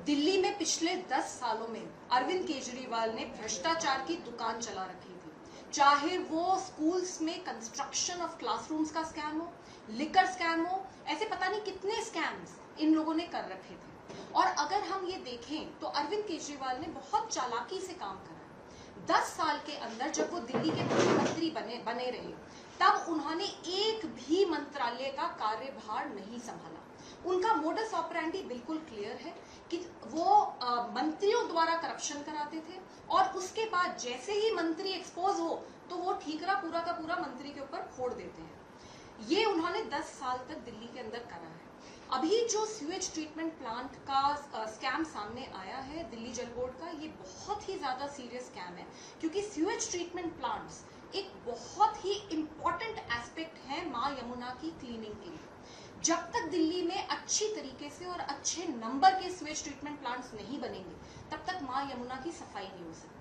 दिल्ली में पिछले 10 सालों में अरविंद केजरीवाल ने भ्रष्टाचार की दुकान चला रखी थी। चाहे वो स्कूल्स में कंस्ट्रक्शन ऑफ क्लासरूम्स का स्कैम हो, लिकर स्कैम हो, ऐसे पता नहीं कितने स्कैम्स इन लोगों ने कर रखे थे। और अगर हम ये देखें तो अरविंद केजरीवाल ने बहुत चालाकी से काम करा। 10 साल के अंदर जब वो दिल्ली के मुख्यमंत्री बने रहे, तब उन्होंने एक भी मंत्रालय का कार्यभार नहीं संभाला। उनका मोडस ऑपरेंडी बिल्कुल क्लियर है कि वो मंत्रियों द्वारा करप्शन कराते थे और उसके बाद जैसे ही मंत्री एक्सपोज हो तो वो ठीकरा पूरा का पूरा मंत्री के ऊपर फोड़ देते हैं। ये उन्होंने 10 साल तक दिल्ली के अंदर करा है। अभी जो सीवेज ट्रीटमेंट प्लांट का स्कैम सामने आया है दिल्ली जल बोर्ड का, ये बहुत ही ज्यादा सीरियस स्कैम है, क्योंकि सीवेज ट्रीटमेंट प्लांट्स एक बहुत ही इंपॉर्टेंट एस्पेक्ट है मां यमुना की क्लीनिंग के लिए। जब तक दिल्ली में अच्छी तरीके से और अच्छे नंबर के सीवेज ट्रीटमेंट प्लांट्स नहीं बनेंगे, तब तक मां यमुना की सफाई नहीं हो सकती।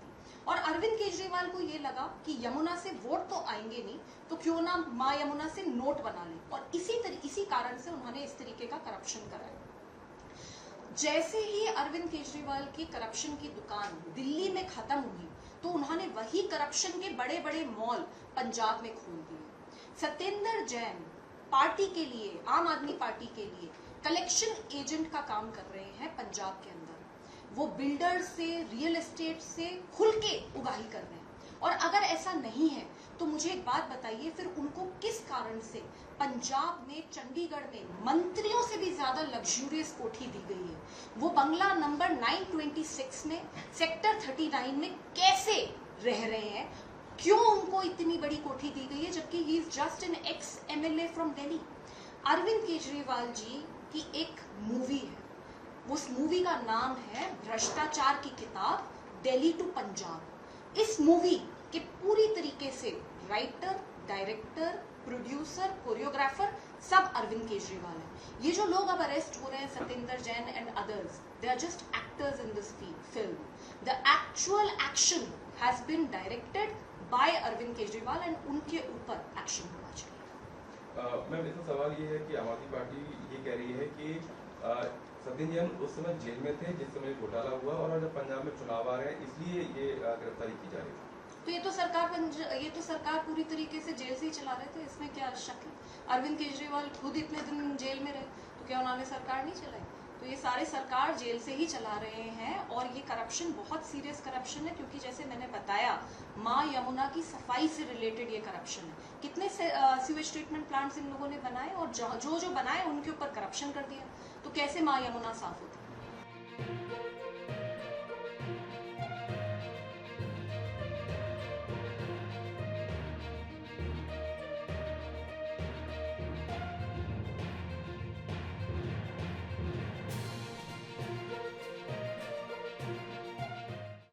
और अरविंद केजरीवाल को ये लगा कि यमुना से वोट तो आएंगे नहीं, तो क्यों ना मां यमुना से नोट बना लें, और इसी कारण से उन्होंने इस तरीके का करप्शन कराया। जैसे ही अरविंद केजरीवाल की करप्शन की दुकान दिल्ली में खत्म हुई, तो उन्होंने वही करप्शन के बड़े बड़े मॉल पंजाब में खोल दिए। सत्येंद्र जैन पार्टी के लिए, आम आदमी पार्टी के लिए कलेक्शन एजेंट का काम कर रहे हैं पंजाब के अंदर। वो बिल्डर से, रियल एस्टेट से खुल के उगाही कर रहे हैं। और अगर ऐसा नहीं है तो मुझे एक बात बताइए, फिर उनको किस कारण से पंजाब में, चंडीगढ़ में मंत्रियों से भी ज्यादा लग्जूरियस कोठी दी गई है? वो बंगला नंबर 926 में, सेक्टर 39 में कैसे रह रहे हैं? क्यों उनको इतनी बड़ी कोठी दी गई है, जबकि he is just an ex MLA from Delhi? Arvind Kejriwal ji की एक मूवी है, उस मूवी का नाम है भ्रष्टाचार की किताब, दिल्ली टू पंजाब। इस मूवी के पूरी तरीके से राइटर, डायरेक्टर, प्रोड्यूसर, कोरियोग्राफर सब अरविंद केजरीवाल है। ये जो लोग अब अरेस्ट हो रहे हैं, Satyendra Jain and others, they are just actors in this film. The actual action has been directed by Arvind Kejriwal and उनके ऊपर एक्शन होना चाहिए। मैम, इसका सवाल ये है कि आम आदमी पार्टी ये कह रही है कि सत्येंद्र जैन उस समय जेल में थे जिस समय घोटाला हुआ, और जब पंजाब में चुनाव आ रहे हैं इसलिए ये गिरफ्तारी की जा रही है। तो ये तो सरकार पूरी तरीके से जेल से ही चला रहे थे, इसमें क्या शक है? अरविंद केजरीवाल खुद इतने दिन जेल में रहे, तो क्या उन्होंने सरकार नहीं चलाई? तो ये सारे सरकार जेल से ही चला रहे हैं। और ये करप्शन बहुत सीरियस करप्शन है, क्योंकि जैसे मैंने बताया, मां यमुना की सफाई से रिलेटेड ये करप्शन है। कितने सीवेज ट्रीटमेंट प्लांट्स इन लोगों ने बनाए, और जो बनाए उनके ऊपर करप्शन कर दिया, तो कैसे मां यमुना साफ होती?